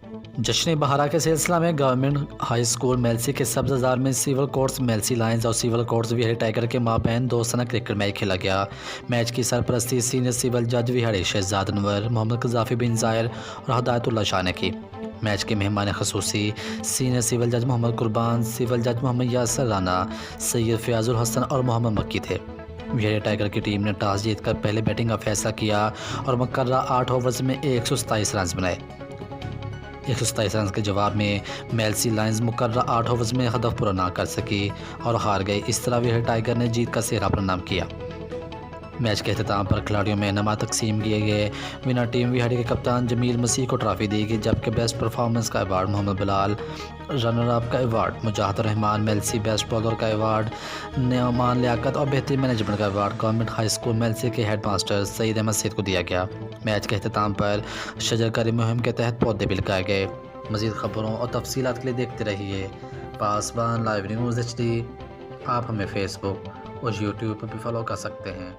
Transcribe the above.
जश्न बहारा के सिलसिला में गवर्नमेंट हाई स्कूल मेलसी के सब्ज़ बाज़ार में सिविल कोर्ट्स मेलसी लायंस और सिविल कोर्ट्स विहाड़ी टाइगर के माबैन दोस्ताना क्रिकेट मैच खेला गया। मैच की सरपरस्ती सीनियर सिविल जज विहाड़ी शहजाद अनवर, मोहम्मद कज़ाफ़ी बिन ज़ाहिर और हदायतुल्लाह शाह ने की। मैच के मेहमान खसूसी सीनियर सिविल जज मोहम्मद कुर्बान, सिविल जज मोहम्मद यासर राना, सैयद फ़याज़ुल हसन और मोहम्मद मक्की थे। विहाड़ी टाइगर की टीम ने टॉस जीतकर पहले बैटिंग का फैसला किया और मुकर्रर 8 ओवर्स में 127 रन बनाए। 127 रन के जवाब में मेलसी लायंस मुकर्रर 8 ओवर्स में हदफ पूरा ना कर सकी और हार गई। इस तरह विहाड़ी टाइगर ने जीत का सेहरा अपना नाम किया। मैच के अख्ताम पर खिलाड़ियों में इनाम तकसीम किए गए। विनर टीम विहाड़ी के कप्तान जमील मसीह को ट्रॉफी दी गई, जबकि बेस्ट परफॉर्मेंस का award Mohammad Bilal, runner up का award Mujahid Rahman Melsi, best bowler का अवार्ड नेमान लियाकत और बेहतरीन मैनेजमेंट का award government high school Melsi के हेड मास्टर सईद अहमद सईद को दिया गया। मैच के अख्ताम पर शजरकारी मुहिम के तहत पौधे भी लगाए गए। मज़ीद ख़बरों और तफसीलात के लिए देखते रहिए पासबान लाइव न्यूज़ HD। आप हमें फेसबुक और यूट्यूब पर भी फॉलो कर सकते हैं।